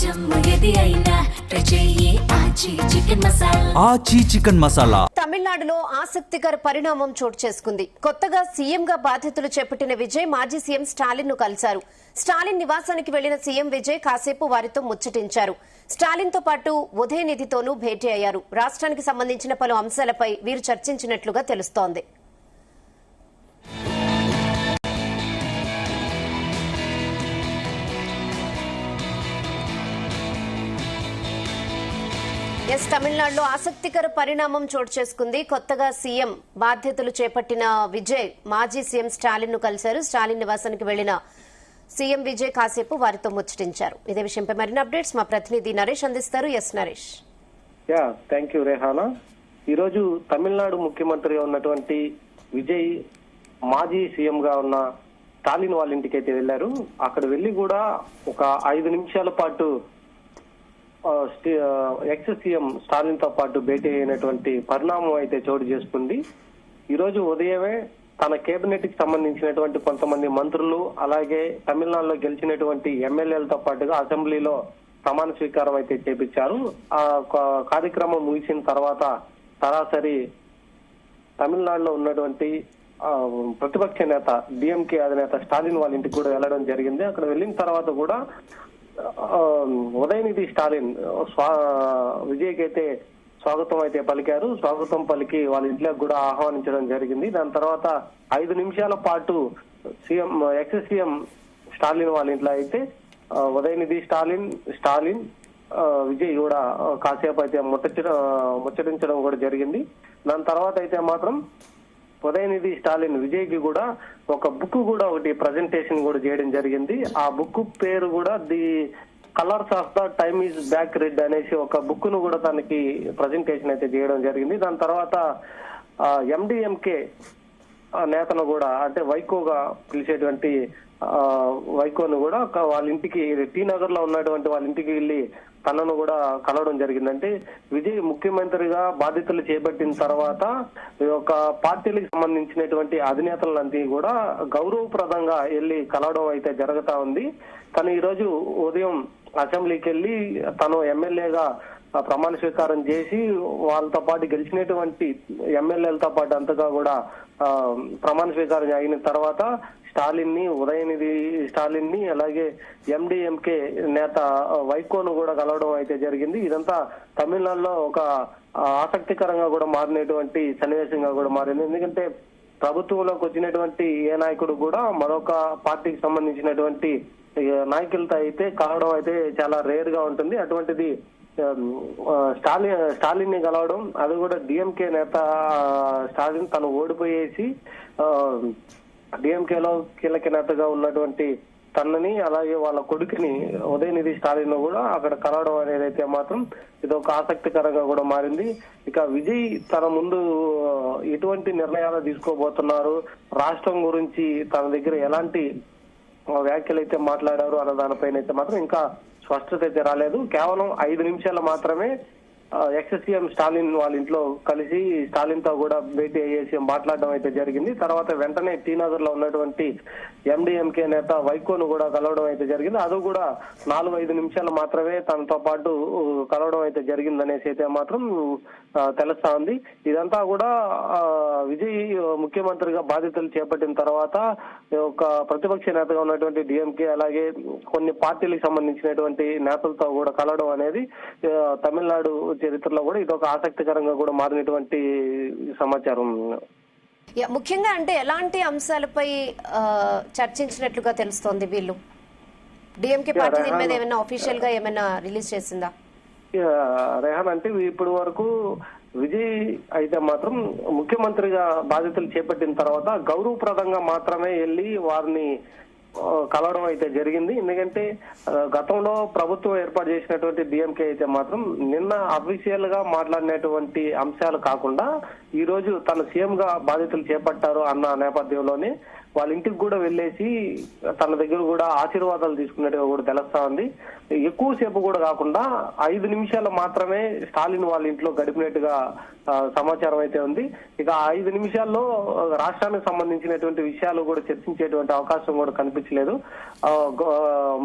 ఆచి చికెన్ మసాలా. తమిళనాడులో ఆసక్తికర పరిణామం చోటు చేసుకుంది. కొత్తగా సీఎంగా బాధ్యతలు చేపట్టిన విజయ్ మాజీ సీఎం స్టాలిన్ ను కలిశారు. స్టాలిన్ నివాసానికి వెళ్లిన సీఎం విజయ్ కాసేపు వారితో ముచ్చటించారు. స్టాలిన్ తో పాటు ఉదయనిధితోనూ భేటీ అయ్యారు. రాష్ట్రానికి సంబంధించిన పలు అంశాలపై వీరు చర్చించినట్లుగా తెలుస్తోంది. తమిళనాడులో ఆసక్తికర పరిణామం చోటు చేసుకుంది. కొత్తగా సీఎం బాధ్యతలు చేపట్టిన విజయ్ మాజీ సీఎం స్టాలిన్ ను కలిశారు. స్టాలిన్ నివాసానికి వెళ్లిన సీఎం విజయ్ కాసేపు వారితో ముచ్చటించారు. ఇదే విషయంపై మరిన్ని అప్డేట్స్ మా ప్రతినిధి నరేష్ అందిస్తారు. నరేష్. Thank you Rehana. ఈరోజు తమిళనాడు ముఖ్యమంత్రిగా ఉన్నటువంటి విజయ్ మాజీ సీఎం గా ఉన్న స్టాలిన్ వాళ్ళ ఇంటికి అయితే వెళ్లారు. అక్కడ వెళ్లి కూడా ఒక 5 నిమిషాల పాటు ఎక్స్ సీఎం స్టాలిన్ తో పాటు భేటీ అయినటువంటి పరిణామం అయితే చోటు చేసుకుంది. ఈ రోజు ఉదయమే తన కేబినెట్ కి సంబంధించినటువంటి కొంతమంది మంత్రులు, అలాగే తమిళనాడులో గెలిచినటువంటి ఎమ్మెల్యేలతో పాటుగా అసెంబ్లీలో ప్రమాణ స్వీకారం అయితే చేపించారు. ఆ కార్యక్రమం ముగిసిన తర్వాత సరాసరి తమిళనాడులో ఉన్నటువంటి ప్రతిపక్ష నేత డిఎంకే అధినేత స్టాలిన్ వాళ్ళ ఇంటికి కూడా వెళ్లడం జరిగింది. అక్కడ వెళ్ళిన తర్వాత కూడా ఉదయనిధి స్టాలిన్ విజయ్కి అయితే స్వాగతం అయితే పలికారు. స్వాగతం పలికి వాళ్ళ ఇంట్లోకి కూడా ఆహ్వానించడం జరిగింది. దాని తర్వాత 5 నిమిషాల పాటు ఎక్స్ సీఎం స్టాలిన్ వాళ్ళ ఇంట్లో అయితే ఉదయనిధి స్టాలిన్ విజయ్ కూడా కాసేపు అయితే ముచ్చటించడం కూడా జరిగింది. దాని తర్వాత అయితే మాత్రం ఉదయనిధి స్టాలిన్ విజయ్ కి కూడా ఒక బుక్ కూడా ఒకటి ప్రజెంటేషన్ కూడా చేయడం జరిగింది. ఆ బుక్ పేరు కూడా the colours of the time is back red అనేసి ఒక బుక్ ను కూడా తనకి ప్రజెంటేషన్ అయితే చేయడం జరిగింది. దాని తర్వాత ఎండిఎంకే నేతను కూడా, అంటే వైకోగా పిలిచేటువంటి వైకోను కూడా వాళ్ళ ఇంటికి టీ నగర్ లో ఉన్నటువంటి వాళ్ళ ఇంటికి వెళ్లి తనను కూడా కలవడం జరిగింది. అంటే విజయ్ ముఖ్యమంత్రిగా బాధ్యతలు చేపట్టిన తర్వాత ఒక పార్టీలకు సంబంధించినటువంటి అధినేతలంతా కూడా గౌరవప్రదంగా వెళ్లి కలవడం అయితే జరుగుతా ఉంది. తను ఈ రోజు ఉదయం అసెంబ్లీకి వెళ్లి తను ఎమ్మెల్యేగా ప్రమాణ స్వీకారం చేసి వాళ్ళతో పాటు గెలిచినటువంటి ఎమ్మెల్యేలతో పాటు అంతగా కూడా ప్రమాణ స్వీకారం అయిన తర్వాత ఉదయనిధి స్టాలిన్ ని అలాగే ఎండిఎంకే నేత వైకోను కూడా కలవడం అయితే జరిగింది. ఇదంతా తమిళనాడులో ఒక ఆసక్తికరంగా కూడా మారినటువంటి సన్నివేశంగా కూడా మారింది. ఎందుకంటే ప్రభుత్వంలోకి వచ్చినటువంటి ఏ నాయకుడు కూడా మరొక పార్టీకి సంబంధించినటువంటి నాయకులతో అయితే కలవడం అయితే చాలా రేర్ గా ఉంటుంది. అటువంటిది స్టాలిన్ ని కలవడం, అది కూడా డిఎంకే నేత స్టాలిన్ తను ఓడిపోయేసి డిఎంకేలో కీలక నేతగా ఉన్నటువంటి తనని అలాగే వాళ్ళ కొడుకుని ఉదయనిధి స్టాలిన్ కూడా అక్కడ కలవడం అనేది అయితే మాత్రం ఇది ఒక ఆసక్తికరంగా కూడా మారింది. ఇక విజయ్ తన ముందు ఎటువంటి నిర్ణయాలు తీసుకోబోతున్నారు, రాష్ట్రం గురించి తన దగ్గర ఎలాంటి వ్యాఖ్యలు అయితే మాట్లాడారు అన్న దానిపైన అయితే మాత్రం ఇంకా స్పష్టత అయితే రాలేదు. కేవలం 5 నిమిషాలు మాత్రమే ఎక్స్ సీఎం స్టాలిన్ వాళ్ళ ఇంట్లో కలిసి స్టాలిన్ తో కూడా భేటీ అయ్యేసి మాట్లాడడం అయితే జరిగింది. తర్వాత వెంటనే టీ నగర్ లో ఉన్నటువంటి ఎండిఎంకే నేత వైకోను కూడా కలవడం అయితే జరిగింది. అది కూడా 4-5 నిమిషాలు మాత్రమే తనతో పాటు కలవడం అయితే జరిగిందనేసి అయితే మాత్రం తెలుస్తా ఉంది. ఇదంతా కూడా విజయ్ ముఖ్యమంత్రిగా బాధ్యతలు చేపట్టిన తర్వాత ఒక ప్రతిపక్ష నేతగా ఉన్నటువంటి డిఎంకే అలాగే కొన్ని పార్టీలకు సంబంధించినటువంటి నేతలతో కూడా కలవడం అనేది తమిళనాడు చరిత్రలో కూడా ఇది ఒక ఆసక్తికరంగా కూడా మారినటువంటి సమాచారం. ముఖ్యంగా అంటే ఎలాంటి అంశాలపై చర్చించినట్లుగా తెలుస్తోంది వీళ్ళు? డిఎంకే పార్టీ దీని మీద ఏమైనా ఆఫీషియల్ గా ఏమైనా రిలీజ్ చేసిందా? రేహాన్, అంటే ఇప్పటి వరకు విజయ్ అయితే మాత్రం ముఖ్యమంత్రిగా బాధ్యతలు చేపట్టిన తర్వాత గౌరవప్రదంగా మాత్రమే వెళ్లి వారిని కలవడం అయితే జరిగింది. ఎందుకంటే గతంలో ప్రభుత్వం ఏర్పాటు చేసినటువంటి డిఎంకే అయితే మాత్రం నిన్న అఫీషియల్ గా మాట్లాడినటువంటి అంశాలు కాకుండా ఈ రోజు తన సీఎం గా బాధ్యతలు చేపట్టారు అన్న నేపథ్యంలోనే వాళ్ళ ఇంటికి కూడా వెళ్లేసి తన దగ్గర కూడా ఆశీర్వాదాలు తీసుకున్నట్టుగా కూడా తెలుస్తా ఉంది. ఎక్కువసేపు కూడా కాకుండా 5 నిమిషాలు మాత్రమే స్టాలిన్ వాళ్ళ ఇంట్లో గడిపినట్టుగా సమాచారం అయితే ఉంది. ఇక 5 నిమిషాల్లో రాష్ట్రానికి సంబంధించినటువంటి విషయాలు కూడా చర్చించేటువంటి అవకాశం కూడా కనిపించలేదు.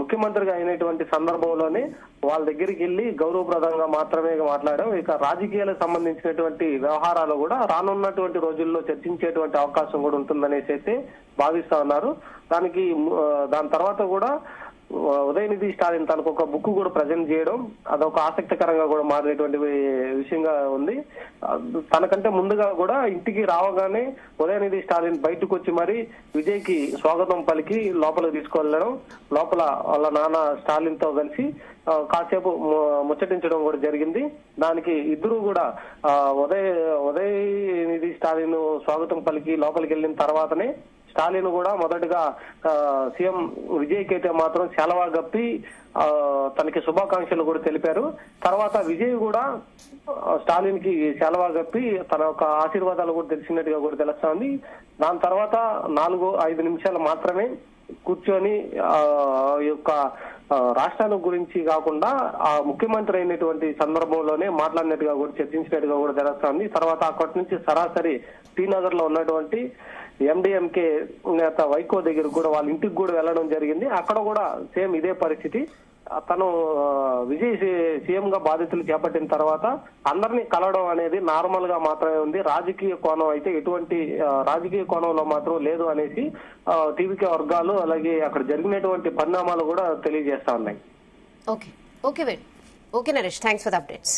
ముఖ్యమంత్రిగా అయినటువంటి సందర్భంలోనే వాళ్ళ దగ్గరికి వెళ్లి గౌరవప్రదంగా మాత్రమే మాట్లాడడం. ఇక రాజకీయాలకు సంబంధించినటువంటి వ్యవహారాలు కూడా రానున్నటువంటి రోజుల్లో చర్చించేటువంటి అవకాశం కూడా ఉంటుందనేసి అయితే భావిస్తా ఉన్నారు. దాని తర్వాత కూడా ఉదయనిధి స్టాలిన్ తనకు ఒక బుక్ కూడా ప్రజెంట్ చేయడం అదొక ఆసక్తికరంగా కూడా మారినటువంటి విషయంగా ఉంది. తనకంటే ముందుగా కూడా ఇంటికి రావగానే ఉదయనిధి స్టాలిన్ బయటకు వచ్చి మరి విజయ్ కి స్వాగతం పలికి లోపలికి తీసుకెళ్లడం, లోపల వాళ్ళ నాన్న స్టాలిన్ తో కలిసి కాసేపు ముచ్చటించడం కూడా జరిగింది. దానికి ఇద్దరు కూడా ఉదయనిధి స్టాలిన్ స్వాగతం పలికి లోపలికి వెళ్ళిన తర్వాతనే స్టాలిన్ కూడా మొదటగా సీఎం విజయ్ కి అయితే మాత్రం సెలవా గప్పి తనకి శుభాకాంక్షలు కూడా తెలిపారు. తర్వాత విజయ్ కూడా స్టాలిన్ కి సెలవా గప్పి తన యొక్క ఆశీర్వాదాలు కూడా తెలిసినట్టుగా కూడా తెలుస్తోంది. దాని తర్వాత 4-5 నిమిషాలు మాత్రమే కూర్చొని యొక్క రాష్ట్రాల గురించి కాకుండా ఆ ముఖ్యమంత్రి అయినటువంటి సందర్భంలోనే మాట్లాడినట్టుగా కూడా చర్చించినట్టుగా కూడా తెలుస్తోంది. తర్వాత అక్కడి నుంచి సరాసరి టీ నగర్ లో ఉన్నటువంటి ఎండిఎంకే నేత వైకో దగ్గర కూడా వాళ్ళ ఇంటికి కూడా వెళ్లడం జరిగింది. అక్కడ కూడా సేమ్ ఇదే పరిస్థితి. తను విజయ్ సీఎం గా బాధ్యతలు చేపట్టిన తర్వాత అందరినీ కలవడం అనేది నార్మల్ గా మాత్రమే ఉంది. రాజకీయ కోణం అయితే ఎటువంటి రాజకీయ కోణంలో మాత్రం లేదు అనేసి టీవీకే వర్గాలు అలాగే అక్కడ జరిగినటువంటి పరిణామాలు కూడా తెలియజేస్తా ఉన్నాయి. Okay Naresh, thanks for the updates.